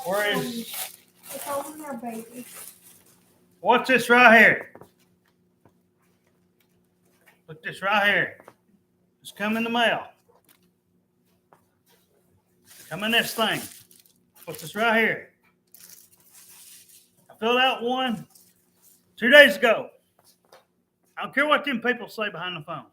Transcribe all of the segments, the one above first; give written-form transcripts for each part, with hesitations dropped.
Where that. is? It's over there, baby. What's this right here? Look this right here. It's come in the mail. Come in this thing. What's this right here? I filled out one 2 days ago. I don't care what them people say behind the phone.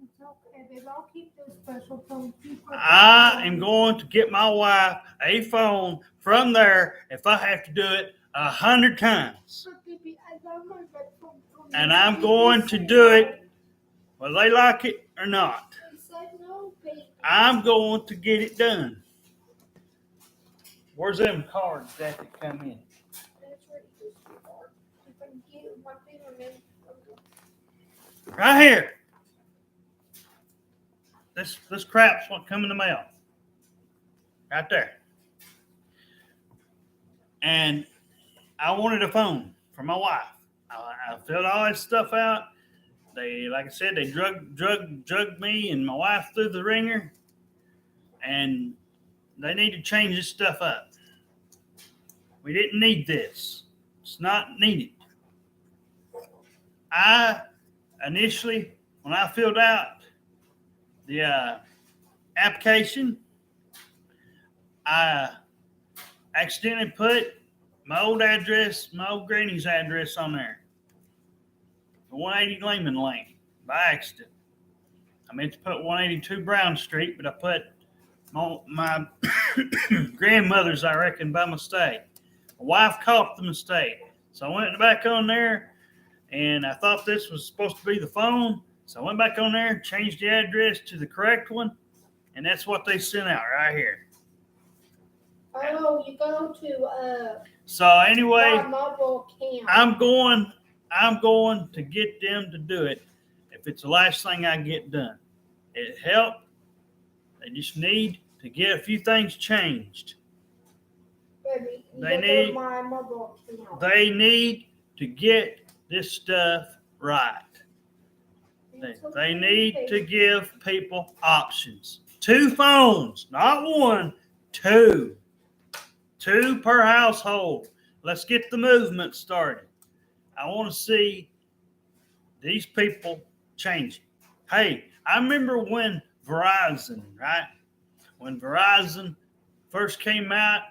It's okay, baby. I'll keep those special phones. I am going to get my wife a phone from there if I have to do it 100 times. But baby, I love my red phone. And I'm going to do it whether they like it or not. I said no, baby. I'm going to get it done. Where's them cards that come in? That's where you just are. If I can get my finger, man. Right here. This crap's what come in the mail. Right there. And I wanted a phone for my wife. I filled all this stuff out. They, like I said, they drugged me and my wife through the ringer. And they need to change this stuff up. We didn't need this. It's not needed. I initially, when I filled out the application, I accidentally put my old address, my old granny's address on there. 180 Lehman Lane by accident. I meant to put 182 Brown Street, but I put my grandmother's, I reckon, by mistake. My wife caught the mistake. So I went back on there, and I thought this was supposed to be the phone. So I went back on there, changed the address to the correct one, and that's what they sent out right here. Oh, you go to So anyway, mobile camp. I'm going to get them to do it if it's the last thing I get done. It helped. They just need to get a few things changed. Baby, They need to get this stuff right. They need to give people options. 2 phones, not 1, 2. 2 per household. Let's get the movement started. I want to see these people changing. Hey, I remember when Verizon, right? When Verizon first came out,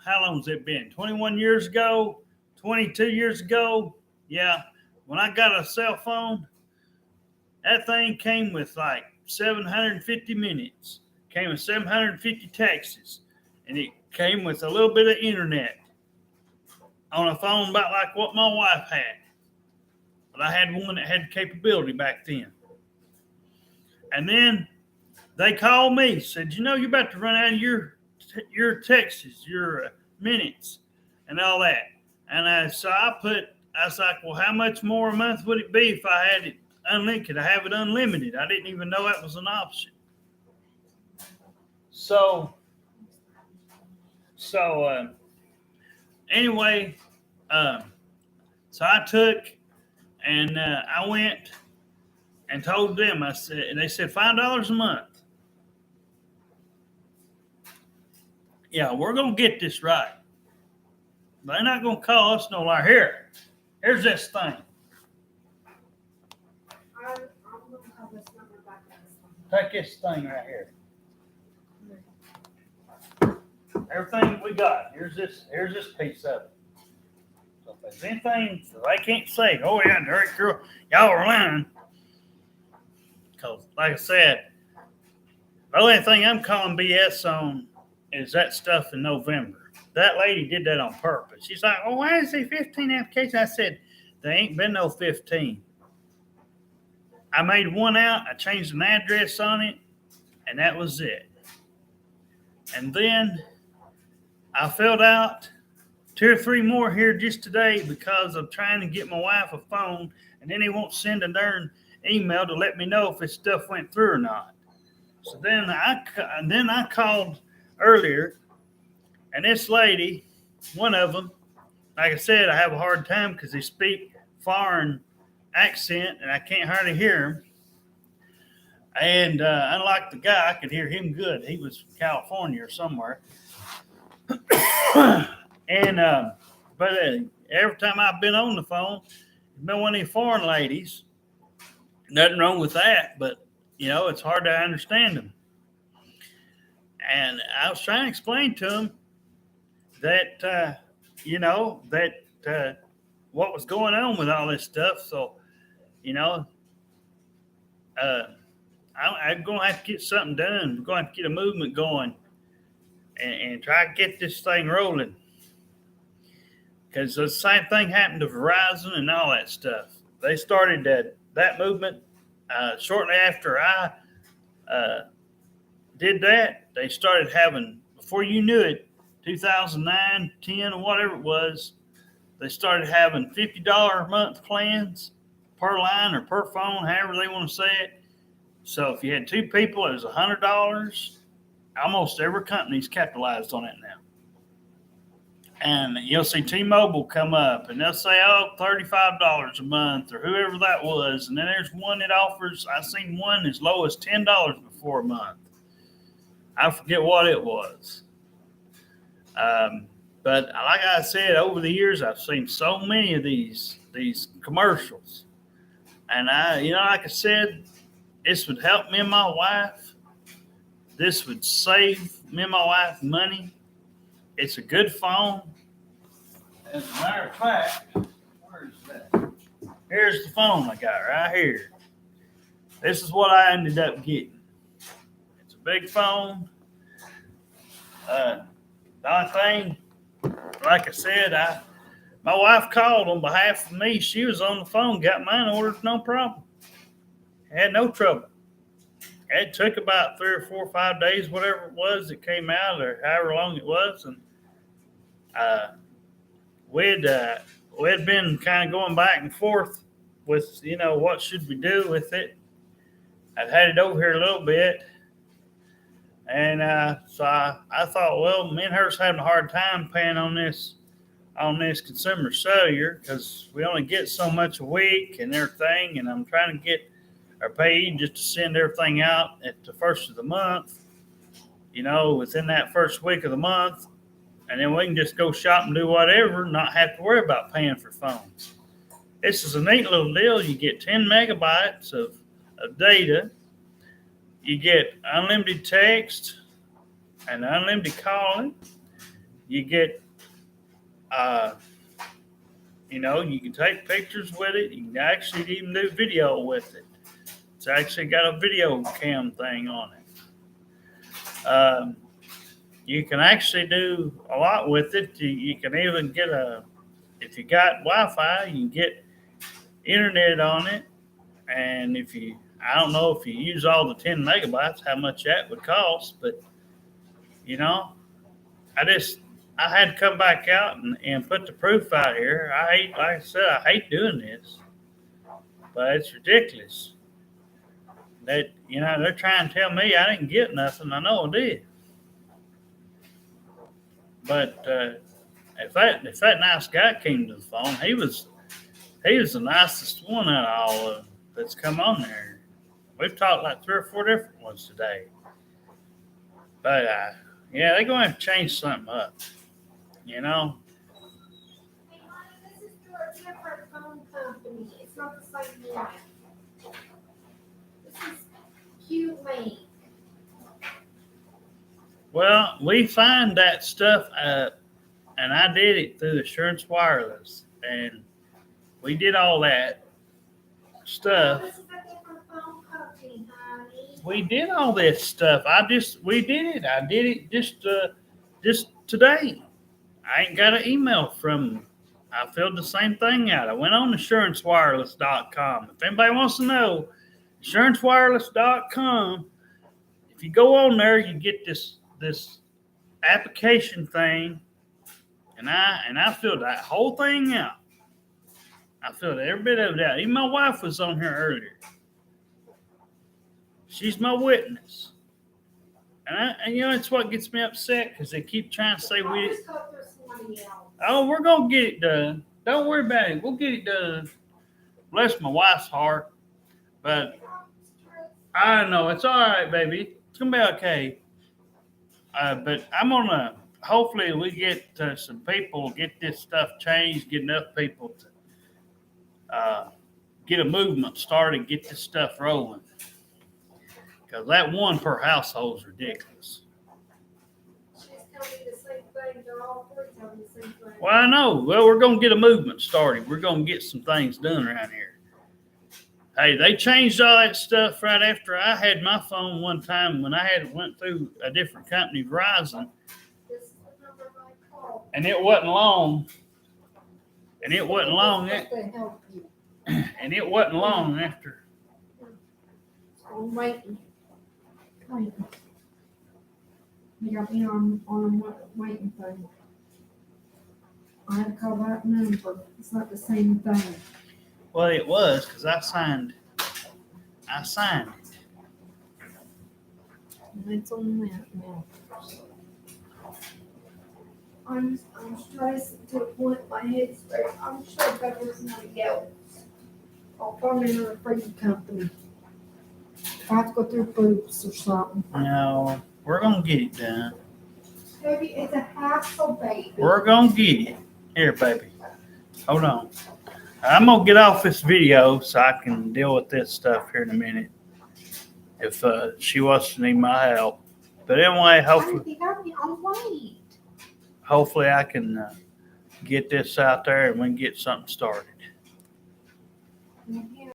how long has it been? 21 years ago? 22 years ago? Yeah. When I got a cell phone, that thing came with like 750 minutes. Came with 750 texts. And it came with a little bit of internet on a phone about like what my wife had. But I had one that had capability back then. And then they called me, said, you know, you're about to run out of your texts, your minutes, and all that. And I was like, well, how much more a month would it be if I had it unlimited? Could I have it unlimited? I didn't even know that was an option. So anyway, so I took and I went and told them, I said, and they said $5 a month. Yeah, we're going to get this right. They're not going to call us no lie. Here's this thing. I'm going to have this number back. Take this thing right here. Everything we got. Here's this piece of it. So if there's anything that they can't say, oh yeah, Derek, y'all are lying. Because like I said, the only thing I'm calling BS on is that stuff in November. That lady did that on purpose. She's like, oh, why is there 15 applications? I said, there ain't been no 15. I made one out. I changed an address on it, and that was it. And then I filled out 2 or 3 more here just today because I'm trying to get my wife a phone, and then he won't send a darn email to let me know if his stuff went through or not. So then I called earlier, and this lady, one of them, like I said, I have a hard time because they speak foreign accent, and I can't hardly hear him. And unlike the guy, I could hear him good. He was from California or somewhere. And but every time I've been on the phone, it's been one of these foreign ladies. Nothing wrong with that, but it's hard to understand them. And I was trying to explain to them that what was going on with all this stuff. So I'm going to have to get something done. I'm going to have to get a movement going and try to get this thing rolling. Because the same thing happened to Verizon and all that stuff. They started that movement shortly after I did that. They started having, before you knew it, 2009, 10, or whatever it was, they started having $50 a month plans per line or per phone, however they want to say it. So if you had two people, it was $100. Almost every company's capitalized on it now. And you'll see T-Mobile come up, and they'll say, $35 a month, or whoever that was. And then there's one that offers, I've seen one as low as $10 before a month. I forget what it was. But like I said, over the years, I've seen so many of these commercials. And like I said, this would help me and my wife. This would save me and my wife money. It's a good phone. As a matter of fact, where's that? Here's the phone I got right here. This is what I ended up getting. It's a big phone. The only thing, like I said, my wife called on behalf of me. She was on the phone, got mine ordered, no problem. Had no trouble. It took about 3 or 4 or 5 days, whatever it was, it came out, or however long it was, and we'd been kind of going back and forth with what should we do with it. I'd had it over here a little bit, and so I thought, well, me and her's having a hard time paying on this consumer cellular because we only get so much a week and everything, and I'm trying to get our paid just to send everything out at the first of the month, within that first week of the month. And then we can just go shop and do whatever, not have to worry about paying for phones. This is a neat little deal. You get 10 megabytes of data. You get unlimited text and unlimited calling. You get, you can take pictures with it. You can actually even do video with it. It's actually got a video cam thing on it. You can actually do a lot with it. You can even get if you got Wi-Fi, you can get internet on it. And I don't know if you use all the 10 megabytes, how much that would cost, but I had to come back out and put the proof out here. Like I said, I hate doing this, but it's ridiculous. That they're trying to tell me I didn't get nothing. I know I did. But if that nice guy came to the phone, he was the nicest one out of all of them that's come on there. We've talked like 3 or 4 different ones today. But they're going to have to change something up. Hey, honey, this is through a different phone company. It's not the same one. This is Q-Link. Well, we find that stuff and I did it through Assurance Wireless, and we did all that stuff. This is a different phone company, honey. We did all this stuff. We did it. I did it just today. I ain't got an email from them. I filled the same thing out. I went on AssuranceWireless.com. If anybody wants to know, AssuranceWireless.com. If you go on there, you get this application thing, and I filled that whole thing out. I filled every bit of it out. Even my wife was on here earlier. She's my witness. And it's what gets me upset because they keep trying to say I'll just go through somebody else. oh, we're going to get it done. Don't worry about it. We'll get it done. Bless my wife's heart. But I know it's all right, baby. It's going to be okay. But I'm going to hopefully we get some people, get this stuff changed, get enough people to get a movement started, get this stuff rolling. Because that one per household is ridiculous. She's telling me the same thing. They're all three telling me the same thing. Well, I know. Well, we're going to get a movement started. We're going to get some things done around here. Hey, they changed all that stuff right after I had my phone one time when I went through a different company, Verizon, This is the number I call. and it wasn't long. And it wasn't long. Just to help you. And it wasn't long after. I'm waiting. Waiting. They got me on a waiting thing. I had to call that number. It's not the same thing. Well, it was because I signed it. And it's on that now. I'm stressed to the point my head's straight. I'm sure that there's somebody else. I'll find another freaking company. I have to go through boots or something. No, we're going to get it done. Baby, it's a hassle, baby. We're going to get it. Here, baby. Hold on. I'm going to get off this video so I can deal with this stuff here in a minute. If she wants to need my help. But anyway, You got me on wait. hopefully I can get this out there and we can get something started. You